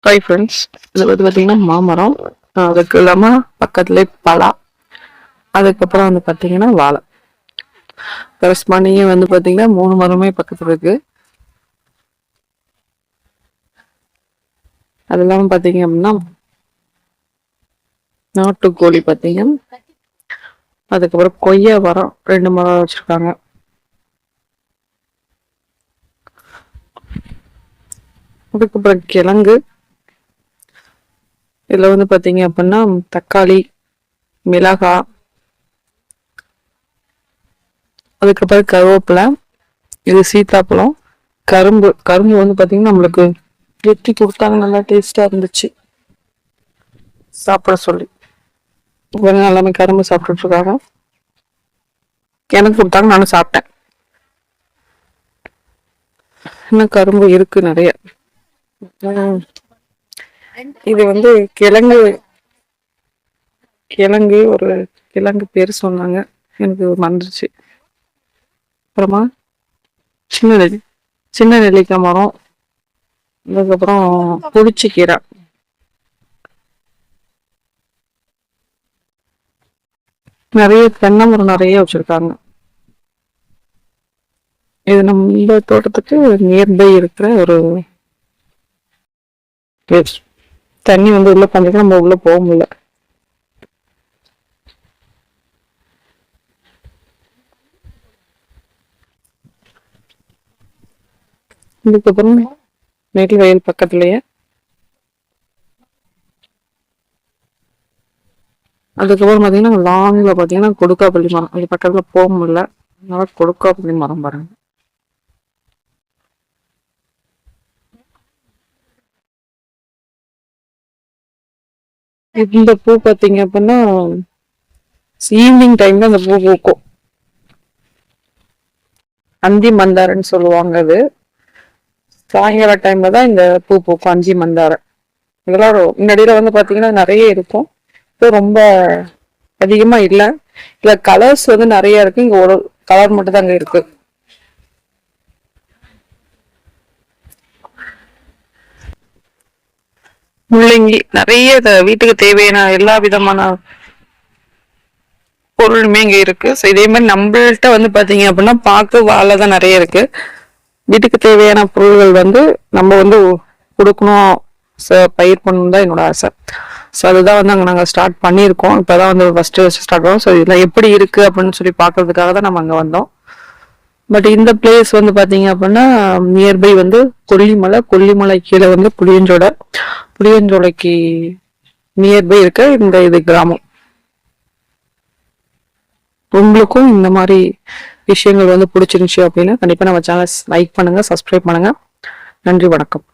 Hi friends, இது வந்து பார்த்தீங்கன்னா மாமரம். அதுக்கு இல்லாமல் பக்கத்துலேயே பலா, அதுக்கப்புறம் வந்து பார்த்தீங்கன்னா வாழை. கரஸ்பாண்டிங்கே வந்து பார்த்தீங்கன்னா 3 மரமே பக்கத்தில் இருக்கு. அது இல்லாமல் பார்த்தீங்க அப்படின்னா நாட்டுக்கோழி பார்த்தீங்க, அதுக்கப்புறம் கொய்யா மரம் 2 மரம் வச்சுருக்காங்க. அதுக்கப்புறம் கிழங்கு, இதில் வந்து பார்த்தீங்க அப்படின்னா தக்காளி, மிளகாய், அதுக்கப்புறம் கருவேப்பிலை, இது சீத்தாப்பழம், கரும்பு. கரும்பு வந்து பார்த்தீங்கன்னா நம்மளுக்கு வெட்டி கொடுத்தாங்க, நல்லா டேஸ்டாக இருந்துச்சு சாப்பிட சொல்லி. இவங்க எல்லாமே கரும்பு சாப்பிட்டுட்டு இருக்காங்க. எனக்கு கொடுத்தாங்க, நானும் சாப்பிட்டேன். இன்னும் கரும்பு இருக்கு நிறைய. இது வந்து கிழங்கு. கிழங்கு ஒரு கிழங்கு பேர் சொன்னாங்க, எனக்கு மறந்துருச்சு. அப்புறமா சின்ன நெல்லிக்காய் மரம், அதுக்கப்புறம் புளிச்சக்கீரை, நிறைய தென்னை மரம் நிறைய வச்சிருக்காங்க. இது நம்ம தோட்டத்துக்கு நியர்பை இருக்கிற ஒரு பிளேஸ். தண்ணி வந்து உள்ள பண்ணிட்டு நம்ம உள்ள போக முடியல. இதுக்கப்புறம் நெல் வயல் பக்கத்துலயே, அதுக்கப்புறம் பாத்தீங்கன்னா லாங்ல பாத்தீங்கன்னா கொடுக்காப்பள்ளி மரம். அது பக்கத்துல போக முடியல, அதனால கொடுக்காப்பள்ளி மரம் பாருங்க. இந்த பூ பாத்தீங்க அப்படின்னா ஈவினிங் டைம்ல அந்த பூ பூக்கும். அந்தி மந்தாரன்னு சொல்லுவாங்க. அது சாயங்கால டைம்ல தான் இந்த பூ பூக்கும், அஞ்சி மந்தாரை. இதெல்லாம் முன்னாடியில வந்து பாத்தீங்கன்னா நிறைய இருக்கும், இப்போ ரொம்ப அதிகமா இல்லை. இல்ல கலர்ஸ் வந்து நிறைய இருக்கு, இங்க ஒரு கலர் மட்டும் தான் அங்க இருக்கு. முள்ளங்கி நிறைய வீட்டுக்கு தேவையான எல்லா விதமான பொருளுமே இங்க இருக்கு. ஸோ இதே மாதிரி நம்மள்கிட்ட வந்து பாத்தீங்க அப்படின்னா பாக்கு வாழை தான் நிறைய இருக்கு. வீட்டுக்கு தேவையான பொருள்கள் வந்து நம்ம வந்து கொடுக்கணும், பயிர் பண்ணணும் தான் என்னோட ஆசை. ஸோ அதுதான் வந்து அங்கே நாங்கள் ஸ்டார்ட் பண்ணியிருக்கோம். இப்போதான் வந்து ஃபர்ஸ்ட் ஸ்டார்ட் பண்ணோம். ஸோ இதெல்லாம் எப்படி இருக்கு அப்படின்னு சொல்லி பார்க்கறதுக்காக தான் நம்ம அங்கே வந்தோம். பட் இந்த பிளேஸ் வந்து பாத்தீங்க அப்படின்னா நியர்பை வந்து கொல்லிமலை. கொல்லிமலை கீழே வந்து புளியஞ்சோலைக்கு நியர்பை இருக்க இது கிராமம். உங்களுக்கும் இந்த மாதிரி விஷயங்கள் வந்து பிடிச்சிருந்துச்சு அப்படின்னா கண்டிப்பா நம்ம சேனல் லைக் பண்ணுங்க, சப்ஸ்கிரைப் பண்ணுங்க. நன்றி, வணக்கம்.